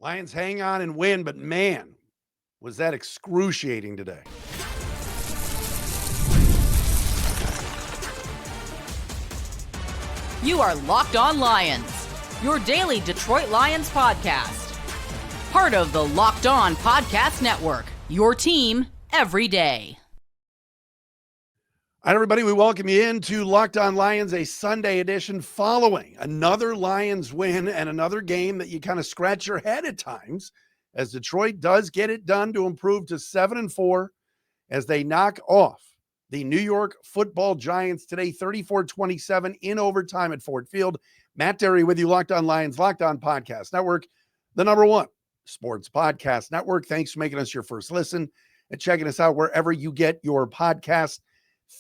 Lions hang on and win, but man, was that excruciating today. You are Locked On Lions, your daily Detroit Lions podcast. Part of the Locked On Podcast Network, your team every day. All right, everybody, we welcome you into Locked On Lions, a Sunday edition following another Lions win and another game that you kind of scratch your head at times as Detroit does get it done to improve to 7-4 as they knock off the New York Football Giants today, 34-27 in overtime at Ford Field. Matt Dery with you, Locked On Lions, Locked On Podcast Network, the #1 sports podcast network. Thanks for making us your first listen and checking us out wherever you get your podcasts.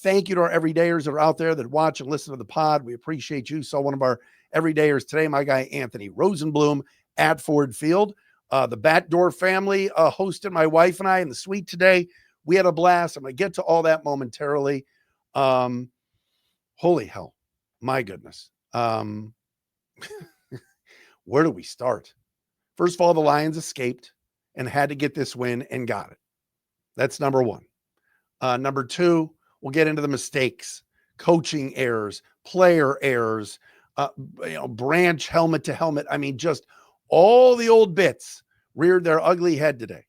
Thank you to our everydayers that are out there that watch and listen to the pod. We appreciate you. Saw one of our everydayers today, my guy Anthony Rosenblum at Ford Field. The Batdoor family hosted my wife and I in the suite today. We had a blast. I'm going to get to all that momentarily. Holy hell. My goodness. Where do we start? First of all, the Lions escaped and had to get this win and got it. That's number one. Number two, we'll get into the mistakes, coaching errors, player errors, branch helmet to helmet. I mean, just all the old bits reared their ugly head today.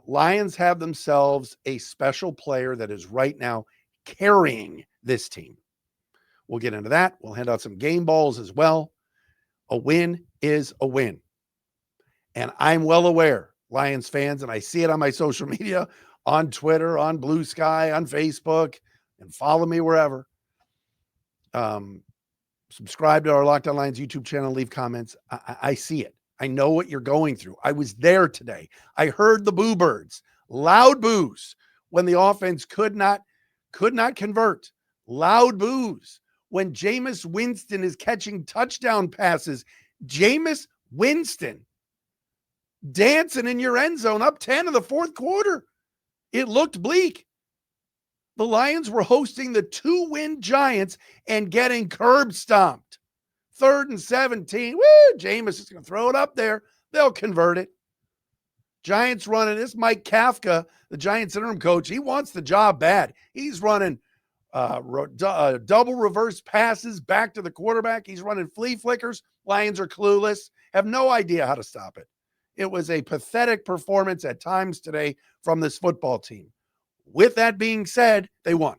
Lions have themselves a special player that is right now carrying this team. We'll get into that. We'll hand out some game balls as well. A win is a win. And I'm well aware, Lions fans, and I see it on my social media, on Twitter, on Blue Sky, on Facebook, and follow me wherever. Subscribe to our Locked On Lions YouTube channel, leave comments. I see it. I know what you're going through. I was there today. I heard the boo birds, loud boos when the offense could not convert. Loud boos when Jameis Winston is catching touchdown passes. Jameis Winston dancing in your end zone up 10 in the fourth quarter. It looked bleak. The Lions were hosting the 2-win Giants and getting curb stomped. 3rd and 17. Woo! Jameis is going to throw it up there. They'll convert it. Giants running. This Mike Kafka, the Giants interim coach, he wants the job bad. He's running double reverse passes back to the quarterback. He's running flea flickers. Lions are clueless, have no idea how to stop it. It was a pathetic performance at times today from this football team. With that being said, they won.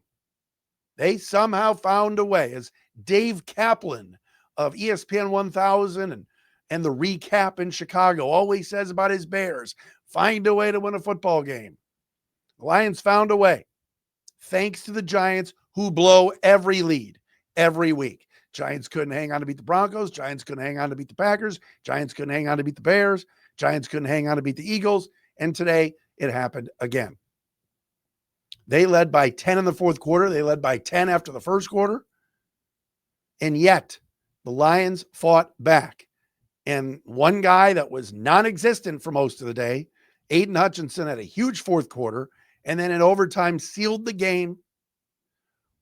They somehow found a way, as Dave Kaplan of ESPN 1000 and the recap in Chicago always says about his Bears, find a way to win a football game. The Lions found a way, thanks to the Giants, who blow every lead every week. Giants couldn't hang on to beat the Broncos. Giants couldn't hang on to beat the Packers. Giants couldn't hang on to beat the Bears. Giants couldn't hang on to beat the Eagles. And today it happened again. They led by 10 in the fourth quarter. They led by 10 after the first quarter. And yet the Lions fought back. And one guy that was non-existent for most of the day, Aiden Hutchinson, had a huge fourth quarter, and then in overtime sealed the game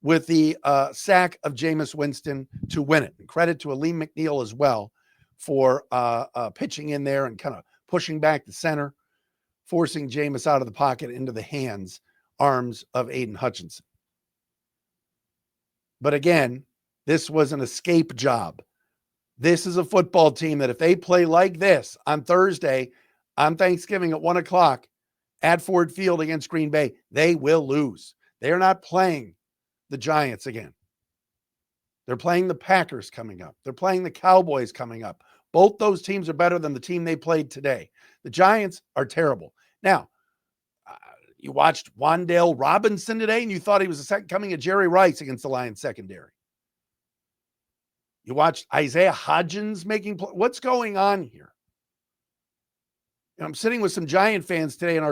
with the sack of Jameis Winston to win it. And credit to Aleem McNeil as well for pitching in there and kind of pushing back the center, forcing Jameis out of the pocket into the arms of Aiden Hutchinson. But again, this was an escape job. This is a football team that if they play like this on Thursday, on Thanksgiving at 1 o'clock at Ford Field against Green Bay, they will lose. They are not playing the Giants again. They're playing the Packers coming up. They're playing the Cowboys coming up. Both those teams are better than the team they played today. The Giants are terrible. Now, you watched Wan'Dale Robinson today and you thought he was the second coming of Jerry Rice against the Lions secondary. You watched Isaiah Hodgins making play. What's going on here? And I'm sitting with some Giant fans today in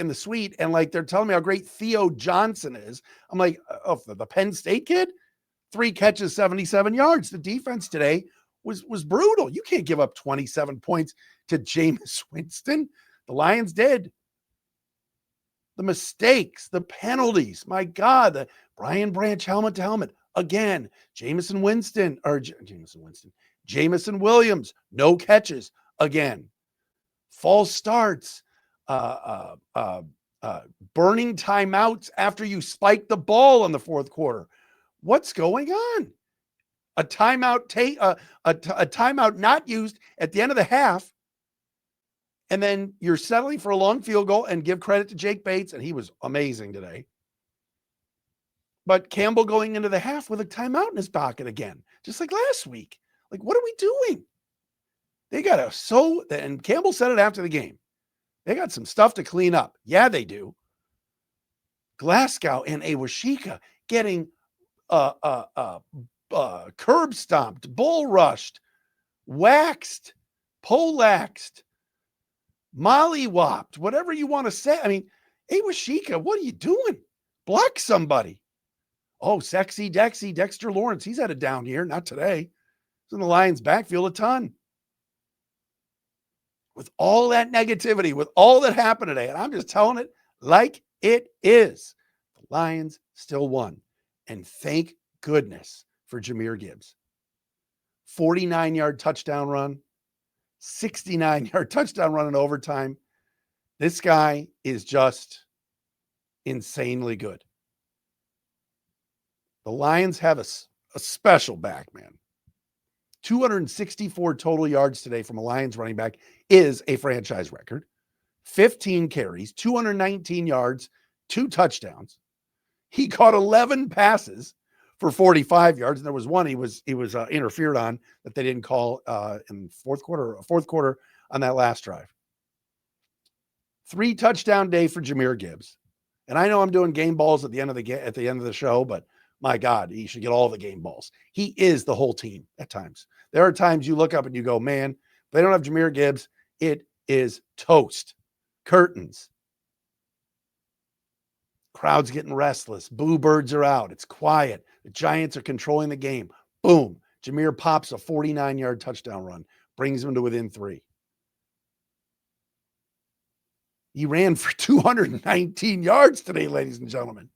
the suite, and like they're telling me how great Theo Johnson is. I'm like, oh, the Penn State kid? 3 catches, 77 yards. The defense today was brutal. You can't give up 27 points to Jameis Winston. The Lions did. The mistakes, the penalties, my God, the Brian Branch helmet to helmet. Again, Jameson Williams, no catches. again. False starts, burning timeouts after you spike the ball in the fourth quarter. What's going on? A timeout, a timeout not used at the end of the half, and then you're settling for a long field goal. And give credit to Jake Bates, and he was amazing today. But Campbell going into the half with a timeout in his pocket again, just like last week. Like, what are we doing? They got and Campbell said it after the game. They got some stuff to clean up. Yeah, they do. Glasgow and Awashika getting curb stomped, bull rushed, waxed, poleaxed, mollywopped, whatever you want to say. I mean, Awashika, what are you doing? Block somebody. Oh, sexy Dexy, Dexter Lawrence. He's had a down year. Not today. He's in the Lions' backfield a ton. With all that negativity, with all that happened today, and I'm just telling it like it is, the Lions still won. And thank goodness for Jahmyr Gibbs. 49-yard touchdown run, 69-yard touchdown run in overtime. This guy is just insanely good. The Lions have a special back, man. 264 total yards today from a Lions running back is a franchise record. 15 carries, 219 yards, 2 touchdowns. He caught 11 passes for 45 yards, and there was one he was interfered on that they didn't call in fourth quarter on that last drive. 3 touchdown day for Jahmyr Gibbs. And I know I'm doing game balls at the end of the show, but my God, he should get all the game balls. He is the whole team at times. There are times you look up and you go, man, if they don't have Jahmyr Gibbs, it is toast. Curtains. Crowd's getting restless. Boo birds are out. It's quiet. The Giants are controlling the game. Boom. Jahmyr pops a 49-yard touchdown run, brings him to within 3. He ran for 219 yards today, ladies and gentlemen.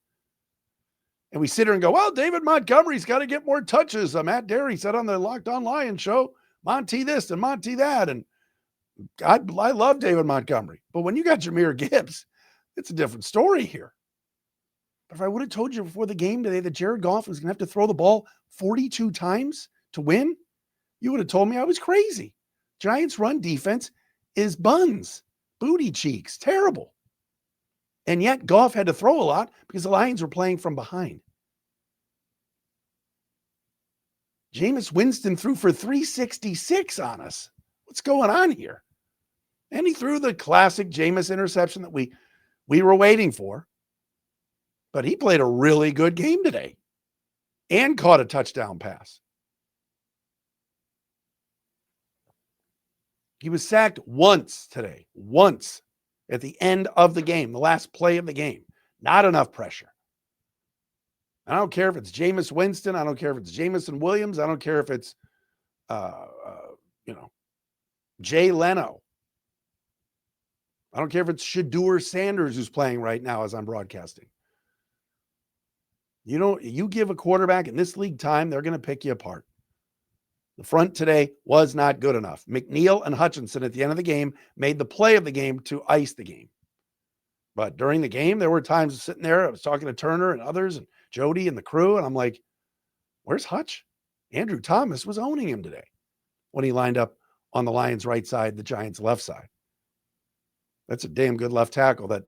And we sit here and go, well, David Montgomery's got to get more touches. Matt Dery said on the Locked On Lions show, Monty this and Monty that. And I love David Montgomery. But when you got Jahmyr Gibbs, it's a different story here. But if I would have told you before the game today that Jared Goff was going to have to throw the ball 42 times to win, you would have told me I was crazy. Giants' run defense is buns, booty cheeks, terrible. And yet Goff had to throw a lot because the Lions were playing from behind. Jameis Winston threw for 366 on us. What's going on here? And he threw the classic Jameis interception that we were waiting for. But he played a really good game today and caught a touchdown pass. He was sacked once today. Once. At the end of the game, the last play of the game. Not enough pressure. I don't care if it's Jameis Winston. I don't care if it's Jameson Williams. I don't care if it's, Jay Leno. I don't care if it's Shedeur Sanders who's playing right now as I'm broadcasting. You give a quarterback in this league time, they're going to pick you apart. The front today was not good enough. McNeil and Hutchinson at the end of the game made the play of the game to ice the game. But during the game, there were times sitting there, I was talking to Turner and others and Jody and the crew, and I'm like, where's Hutch? Andrew Thomas was owning him today when he lined up on the Lions' right side, the Giants' left side. That's a damn good left tackle that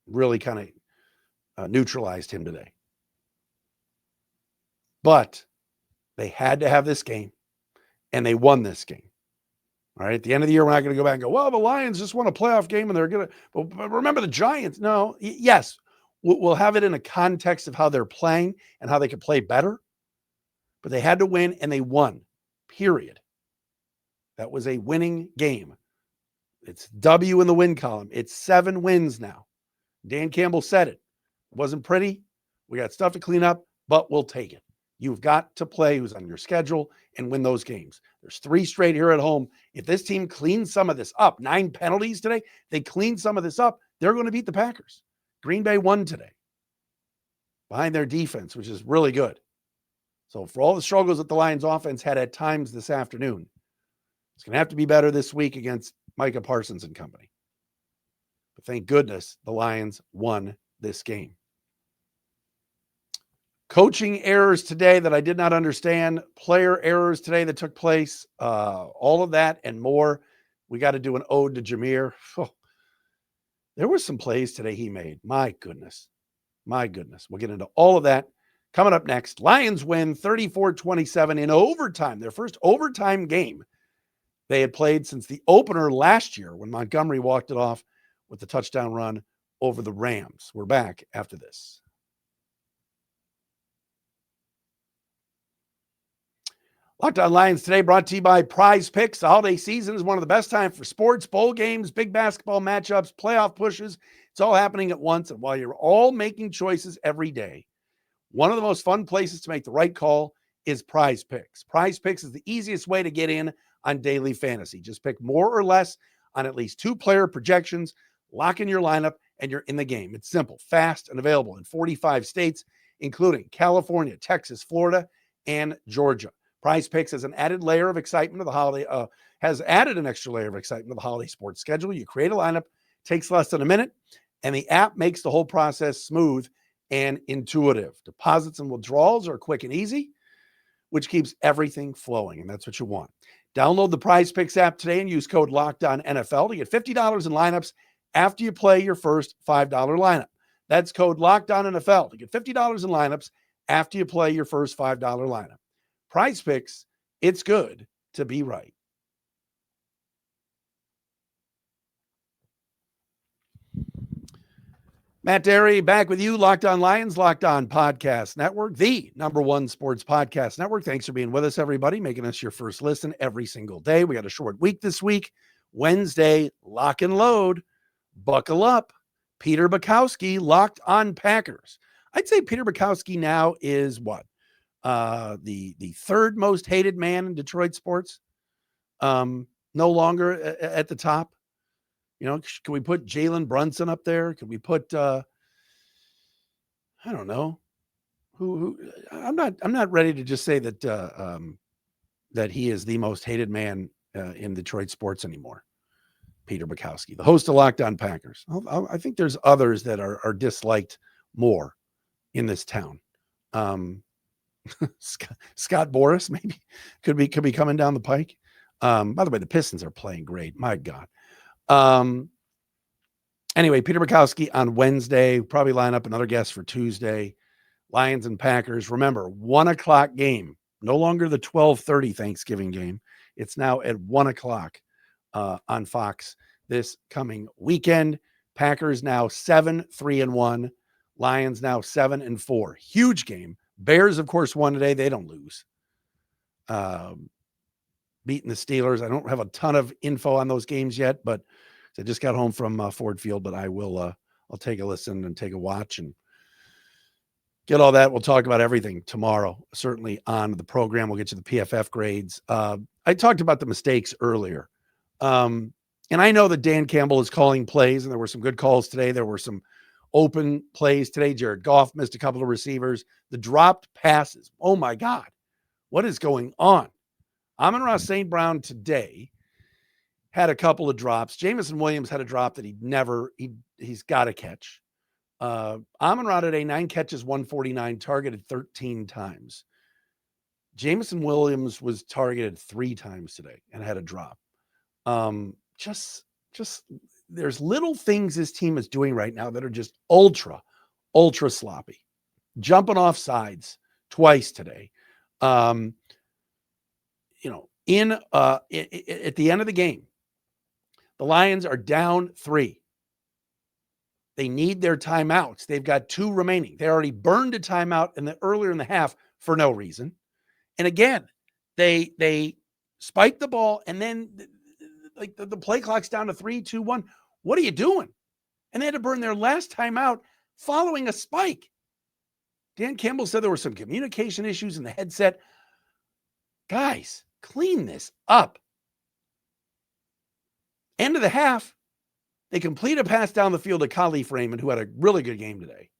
really kind of neutralized him today. But they had to have this game. And they won this game. All right. At the end of the year, we're not going to go back and go, well, the Lions just won a playoff game and they're going to, but remember the Giants. No, yes, we'll have it in a context of how they're playing and how they could play better. But they had to win and they won, period. That was a winning game. It's W in the win column. It's 7 wins now. Dan Campbell said it. It wasn't pretty. We got stuff to clean up, but we'll take it. You've got to play who's on your schedule and win those games. There's 3 straight here at home. If this team cleans some of this up, 9 penalties today, they clean some of this up, they're going to beat the Packers. Green Bay won today behind their defense, which is really good. So for all the struggles that the Lions offense had at times this afternoon, It's going to have to be better this week against Micah Parsons and company. But thank goodness the Lions won this game. Coaching errors today that I did not understand, player errors today that took place, all of that and more. We got to do an ode to Jahmyr. Oh, there were some plays today he made. My goodness. My goodness. We'll get into all of that coming up next. Lions win 34-27 in overtime, their first overtime game they had played since the opener last year when Montgomery walked it off with the touchdown run over the Rams. We're back after this. Locked On Lions today brought to you by Prize Picks. The holiday season is one of the best times for sports, bowl games, big basketball matchups, playoff pushes. It's all happening at once. And while you're all making choices every day, one of the most fun places to make the right call is Prize Picks. Prize Picks is the easiest way to get in on daily fantasy. Just pick more or less on at least 2-player projections, lock in your lineup, and you're in the game. It's simple, fast, and available in 45 states, including California, Texas, Florida, and Georgia. Prize Picks has an added layer of excitement of the holiday, has added an extra layer of excitement of the holiday sports schedule. You create a lineup, takes less than a minute, and the app makes the whole process smooth and intuitive. Deposits and withdrawals are quick and easy, which keeps everything flowing, and that's what you want. Download the Prize Picks app today and use code LOCKEDONNFL to get $50 in lineups after you play your first $5 lineup. That's code LOCKEDONNFL to get $50 in lineups after you play your first $5 lineup. Prize Picks, it's good to be right. Matt Dery back with you, Locked On Lions, Locked On Podcast Network, the #1 sports podcast network. Thanks for being with us, everybody, making us your first listen every single day. We got a short week this week. Wednesday, lock and load. Buckle up. Peter Bukowski, Locked On Packers. I'd say Peter Bukowski now is what? The third most hated man in Detroit sports. No longer at the top. You know, can we put Jalen Brunson up there? Could we put I don't know who I'm not ready to just say that that he is the most hated man in Detroit sports anymore. Peter Bukowski, the host of Locked On Packers. I think there's others that are disliked more in this town. Scott Boras maybe could be coming down the pike. By the way, the Pistons are playing great. My God. Anyway, Peter Bukowski on Wednesday, probably line up another guest for Tuesday. Lions and Packers. Remember, 1:00 game, no longer the 12:30 Thanksgiving game. It's now at 1:00 on Fox this coming weekend. Packers now 7-3-1. Lions now 7-4. Huge game. Bears, of course, won today. They don't lose. Beating the Steelers. I don't have a ton of info on those games yet, but I just got home from Ford Field, but I will, I'll take a listen and take a watch and get all that. We'll talk about everything tomorrow, certainly on the program. We'll get you the PFF grades. I talked about the mistakes earlier. And I know that Dan Campbell is calling plays, and there were some good calls today. There were some open plays today. Jared Goff missed a couple of receivers. The dropped passes. Oh, my God. What is going on? Amon-Ra St. Brown today had a couple of drops. Jameis Williams had a drop that he's got to catch. Amon-Ra today, 9 catches, 149, targeted 13 times. Jameis Williams was targeted 3 times today and had a drop. Just there's little things this team is doing right now that are just ultra sloppy. Jumping off sides twice today. At the end of the game, the Lions are down 3. They need their timeouts. They've got 2 remaining. They already burned a timeout earlier in the half for no reason. And again, they spiked the ball, and then the play clock's down to 3, 2, 1. What are you doing? And they had to burn their last timeout following a spike. Dan Campbell said there were some communication issues in the headset. Guys, clean this up. End of the half, they complete a pass down the field to Khalif Raymond, who had a really good game today.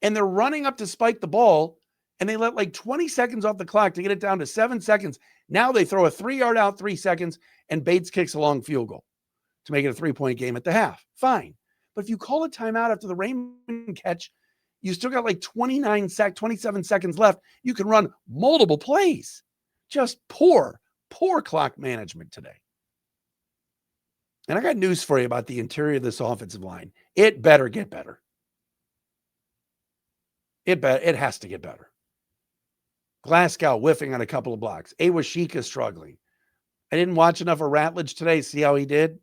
And they're running up to spike the ball, and they let like 20 seconds off the clock to get it down to 7 seconds. Now they throw a 3-yard out, 3 seconds, and Bates kicks a long field goal to make it a 3-point game at the half. Fine. But if you call a timeout after the Raymond catch, you still got like 27 seconds left. You can run multiple plays. Just poor clock management today. And I got news for you about the interior of this offensive line. It better get better. It has to get better. Glasgow whiffing on a couple of blocks. Awashika struggling. I didn't watch enough of Ratledge today to see how he did.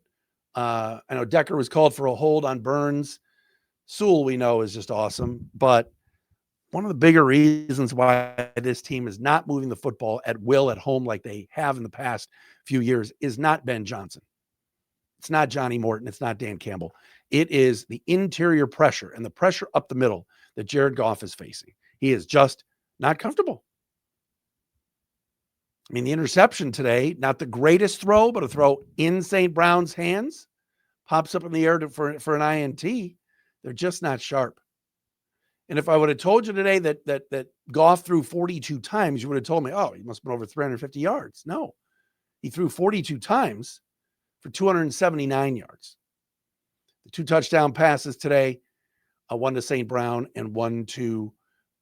I know Decker was called for a hold on Burns. Sewell, we know, is just awesome. But one of the bigger reasons why this team is not moving the football at will at home like they have in the past few years is not Ben Johnson. It's not Johnny Morton. It's not Dan Campbell. It is the interior pressure and the pressure up the middle that Jared Goff is facing. He is just not comfortable. I mean, the interception today, not the greatest throw, but a throw in St. Brown's hands, pops up in the air for an INT. They're just not sharp. And if I would have told you today that Goff threw 42 times, you would have told me, oh, he must have been over 350 yards. No, he threw 42 times for 279 yards. The 2 touchdown passes today, one to St. Brown and one to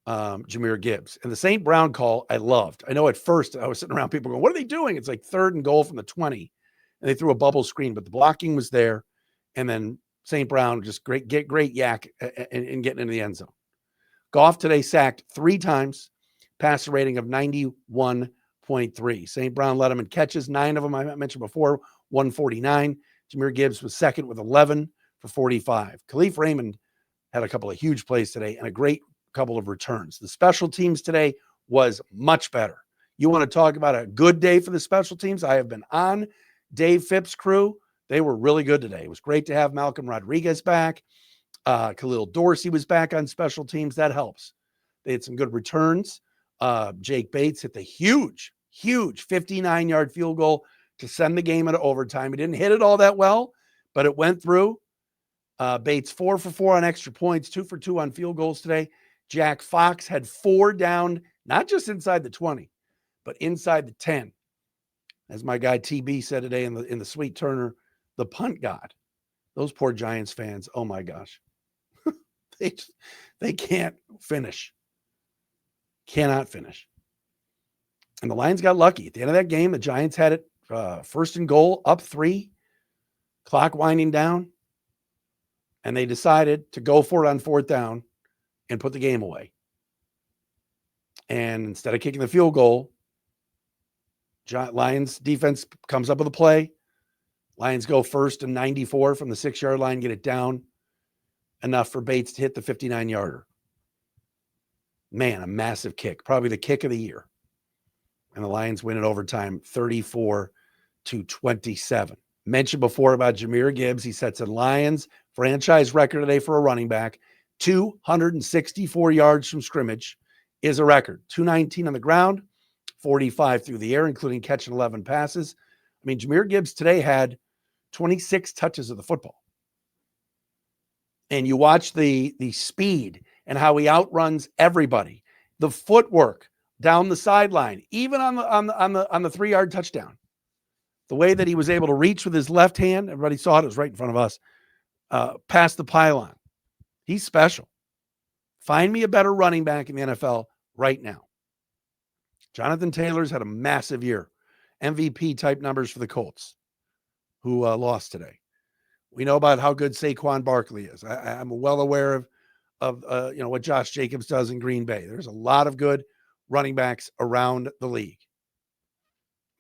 Jahmyr Gibbs. And the St. Brown call I loved. I know at first I was sitting around people going, what are they doing? It's like 3rd and goal from the 20. And they threw a bubble screen, but the blocking was there. And then St. Brown just great yak and getting into the end zone. Goff today sacked 3 times, passer rating of 91.3. St. Brown led him in catches, 9 of them I mentioned before, 149. Jahmyr Gibbs was second with 11 for 45. Khalif Raymond had a couple of huge plays today and a great couple of returns. The special teams today was much better. You want to talk about a good day for the special teams? I have been on Dave Phipps' crew. They were really good today. It was great to have Malcolm Rodriguez back. Khalil Dorsey was back on special teams. That helps. They had some good returns. Jake Bates hit the huge 59-yard field goal to send the game into overtime. He didn't hit it all that well, but it went through. Bates 4 for 4 on extra points, 2 for 2 on field goals today. Jack Fox had 4 down, not just inside the 20, but inside the 10. As my guy TB said today in the Sweet Turner, the punt god. Those poor Giants fans, oh my gosh. They can't finish. Cannot finish. And the Lions got lucky. At the end of that game, the Giants had it 1st and goal, up 3, clock winding down, and they decided to go for it on 4th down and put the game away. And instead of kicking the field goal, Lions defense comes up with a play. Lions go 1st and 94 from the 6-yard line, get it down enough for Bates to hit the 59-yarder. Man, a massive kick, probably the kick of the year. And the Lions win in overtime 34-27. Mentioned before about Jahmyr Gibbs. He sets a Lions franchise record today for a running back. 264 yards from scrimmage is a record. 219 on the ground, 45 through the air, including catching 11 passes. I mean, Jahmyr Gibbs today had 26 touches of the football. And you watch the speed and how he outruns everybody. The footwork down the sideline, even on the 3-yard touchdown. The way that he was able to reach with his left hand, everybody saw it, it was right in front of us, past the pylon. He's special. Find me a better running back in the NFL right now. Jonathan Taylor's had a massive year. MVP type numbers for the Colts, who lost today. We know about how good Saquon Barkley is. I'm well aware of what Josh Jacobs does in Green Bay. There's a lot of good running backs around the league.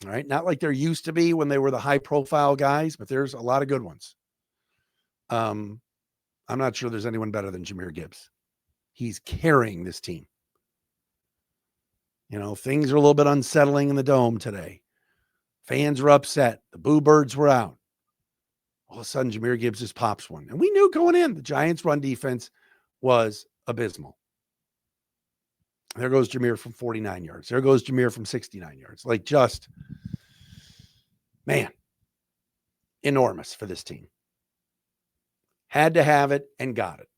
All right. Not like there used to be when they were the high profile guys, but there's a lot of good ones. I'm not sure there's anyone better than Jahmyr Gibbs. He's carrying this team. Things are a little bit unsettling in the dome today. Fans are upset. The Boo Birds were out. All of a sudden, Jahmyr Gibbs just pops one. And we knew going in, the Giants' run defense was abysmal. There goes Jahmyr from 49 yards. There goes Jahmyr from 69 yards. Like just, man, enormous for this team. Had to have it and got it.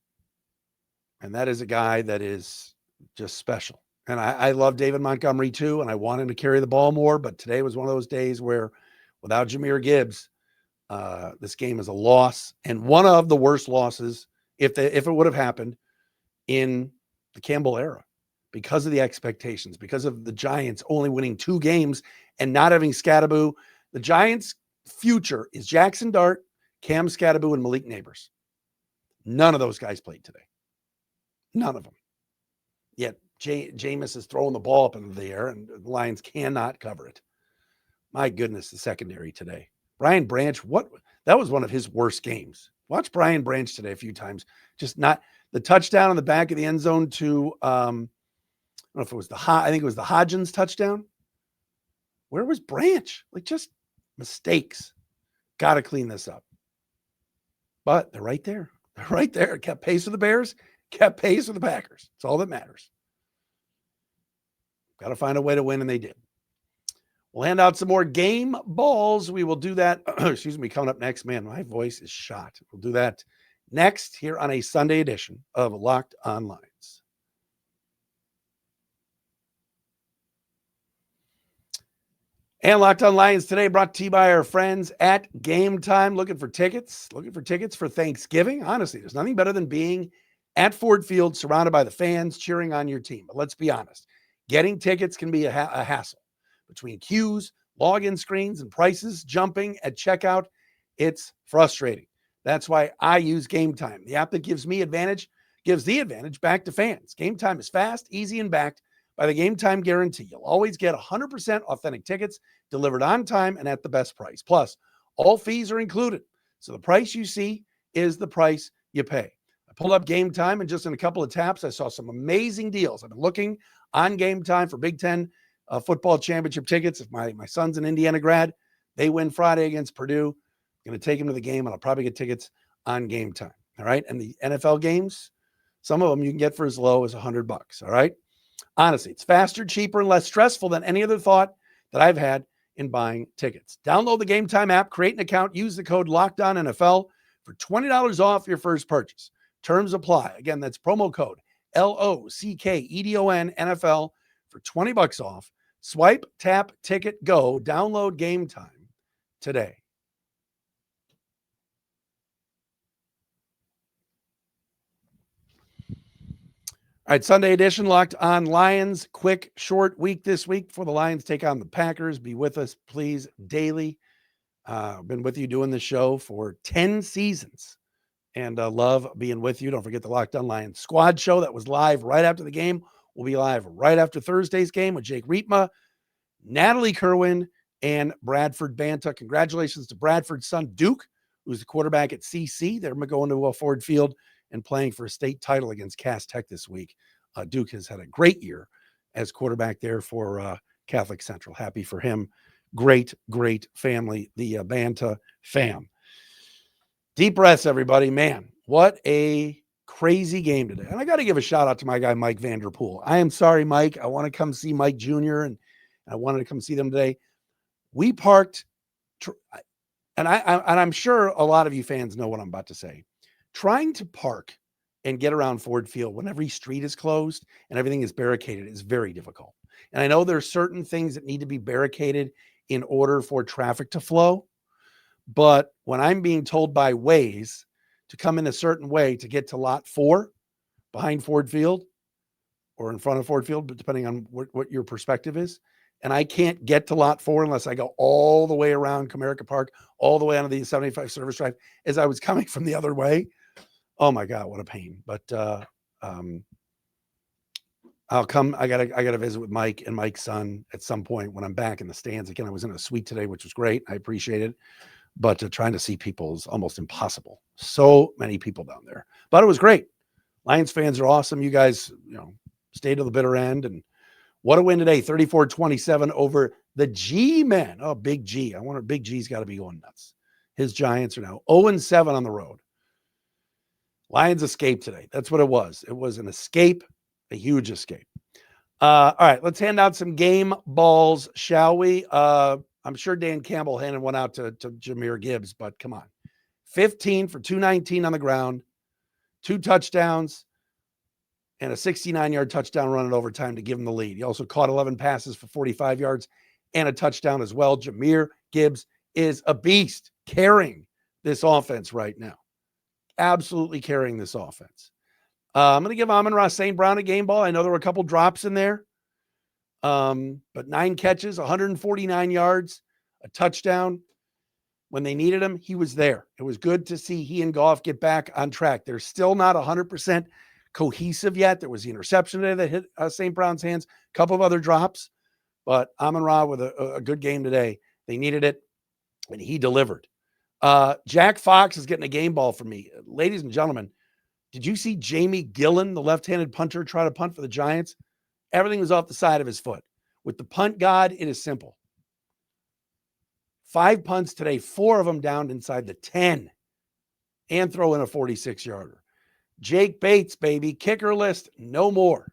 And that is a guy that is just special. And I love David Montgomery too, and I want him to carry the ball more. But today was one of those days where without Jahmyr Gibbs, this game is a loss, and one of the worst losses if it would have happened in the Campbell era, because of the expectations, because of the Giants only winning 2 games and not having Scatterbo. The Giants' future is Jackson Dart, Cam Scatterbo, and Malik Neighbors. None of those guys played today. None of them. Yet Jameis is throwing the ball up into the air, and the Lions cannot cover it. My goodness, the secondary today. Brian Branch, that was one of his worst games. Watch Brian Branch today a few times. Just not the touchdown in the back of the end zone to I don't know if it was I think it was the Hodgins touchdown. Where was Branch? Like, just mistakes. Got to clean this up. But they're right there. They're right there. Kept pace with the Bears, kept pace with the Packers. It's all that matters. Got to find a way to win, and they did. We'll hand out some more game balls. We will do that. Excuse me, coming up next. Man, my voice is shot. We'll do that next here on a Sunday edition of Locked On Lions. And Locked On Lions today brought to you by our friends at Game Time. Looking for tickets for Thanksgiving. Honestly, there's nothing better than being at Ford Field, surrounded by the fans cheering on your team. But let's be honest, getting tickets can be a hassle. Between queues, login screens, and prices jumping at checkout, it's frustrating. That's why I use Game Time, the app that gives the advantage back to fans. Game Time is fast, easy, and backed by the Game Time guarantee. You'll always get 100% authentic tickets delivered on time and at the best price. Plus, all fees are included, so the price you see is the price you pay. I pulled up Game Time, and just in a couple of taps, I saw some amazing deals. I've been looking on Game Time for Big Ten football championship tickets. If my son's an Indiana grad, they win Friday against Purdue. I'm going to take him to the game, and I'll probably get tickets on Game Time. All right. And the NFL games, some of them you can get for as low as $100. All right. Honestly, it's faster, cheaper, and less stressful than any other thought that I've had in buying tickets. Download the Game Time app, create an account, use the code LOCKEDONNFL for $20 off your first purchase. Terms apply. Again, that's promo code LOCKEDON NFL for $20 off. Swipe, tap, ticket, go. Download Game Time today. All right, Sunday edition, Locked On Lions. Quick, short week this week before the Lions take on the Packers. Be with us, please, daily. I've been with you doing this show for 10 seasons and love being with you. Don't forget the Locked On Lions squad show that was live right after the game. We'll be live right after Thursday's game with Jake Riepma, Natalie Kerwin, and Bradford Banta. Congratulations to Bradford's son, Duke, who's the quarterback at CC. They're going to Ford Field and playing for a state title against Cass Tech this week. Duke has had a great year as quarterback there for Catholic Central. Happy for him. Great, great family, the Banta fam. Deep breaths, everybody. Man, what a crazy game today. And I got to give a shout out to my guy, Mike Vanderpool. I am sorry, Mike. I want to come see Mike Jr. and I wanted to come see them today. We parked, and I'm sure a lot of you fans know what I'm about to say. Trying to park and get around Ford Field when every street is closed and everything is barricaded is very difficult. And I know there are certain things that need to be barricaded in order for traffic to flow. But when I'm being told by Waze to come in a certain way to get to lot 4 behind Ford Field or in front of Ford Field, but depending on what your perspective is, and I can't get to lot 4 unless I go all the way around Comerica Park, all the way onto the 75 Service Drive as I was coming from the other way. Oh my God, what a pain. But I'll come. I gotta visit with Mike and Mike's son at some point when I'm back in the stands. Again, I was in a suite today, which was great. I appreciate it. But trying to see people is almost impossible. So many people down there. But it was great. Lions fans are awesome. You guys, stayed to the bitter end. And what a win today, 34-27 over the G-men. Oh, Big G. I wonder, Big G's got to be going nuts. His Giants are now 0-7 on the road. Lions escaped today. That's what it was. It was an escape, a huge escape. All right, let's hand out some game balls, shall we? I'm sure Dan Campbell handed one out to Jahmyr Gibbs, but come on. 15 for 219 on the ground, 2 touchdowns, and a 69-yard touchdown run in overtime to give him the lead. He also caught 11 passes for 45 yards and a touchdown as well. Jahmyr Gibbs is a beast carrying this offense right now. Absolutely carrying this offense. I'm going to give Amon-Ra St. Brown a game ball. I know there were a couple drops in there, but 9 catches, 149 yards, a touchdown. When they needed him, he was there. It was good to see he and Goff get back on track. They're still not 100% cohesive yet. There was the interception today that hit St. Brown's hands, a couple of other drops, but Amon-Ra with a good game today. They needed it, and he delivered. Jack Fox is getting a game ball from me. Ladies and gentlemen, did you see Jamie Gillen, the left-handed punter, try to punt for the Giants? Everything was off the side of his foot. With the punt god, it is simple. 5 punts today, 4 of them down inside the 10, and throw in a 46-yarder. Jake Bates, baby, kicker list, no more.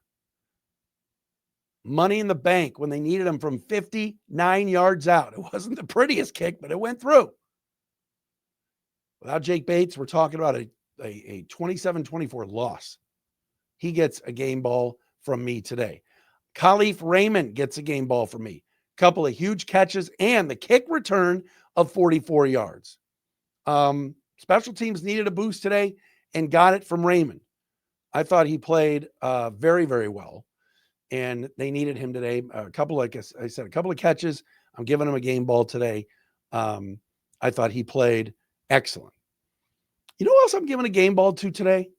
Money in the bank when they needed him from 59 yards out. It wasn't the prettiest kick, but it went through. Without Jake Bates, we're talking about a 27-24 loss. He gets a game ball from me today. Khalif Raymond gets a game ball from me. Couple of huge catches and the kick return of 44 yards. Special teams needed a boost today and got it from Raymond. I thought he played very, very well, and they needed him today. A couple, like I said, a couple of catches. I'm giving him a game ball today. I thought he played excellent. You know who else I'm giving a game ball to today?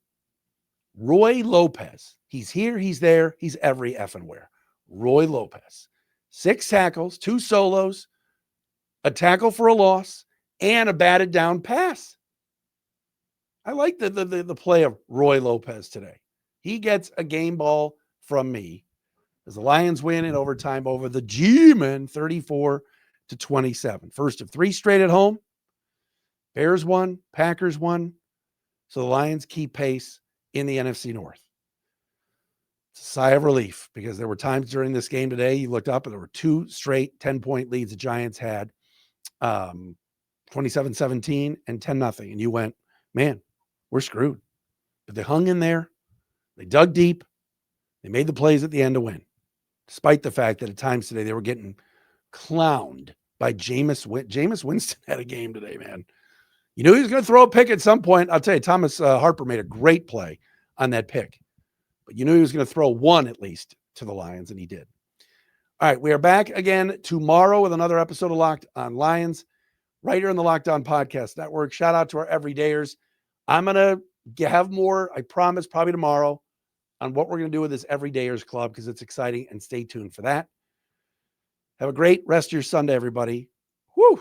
Roy Lopez. He's here, he's there, he's every effing where. Roy Lopez. 6 tackles, 2 solos, a tackle for a loss, and a batted down pass. I like the play of Roy Lopez today. He gets a game ball from me as the Lions win in overtime over the G-Men 34-27. First of 3 straight at home. Bears won, Packers won. So the Lions keep pace in the NFC North. It's a sigh of relief because there were times during this game today, you looked up and there were 2 straight 10-point leads the Giants had, 27-17 and 10-0. And you went, man, we're screwed. But they hung in there. They dug deep. They made the plays at the end to win, despite the fact that at times today they were getting clowned by Jameis Winston had a game today, man. You knew he was going to throw a pick at some point. I'll tell you, Thomas Harper made a great play on that pick. But you knew he was going to throw one at least to the Lions, and he did. All right, we are back again tomorrow with another episode of Locked on Lions, right here on the Locked On Podcast Network. Shout out to our everydayers. I'm going to have more, I promise, probably tomorrow on what we're going to do with this Everydayers Club because it's exciting, and stay tuned for that. Have a great rest of your Sunday, everybody. Woo!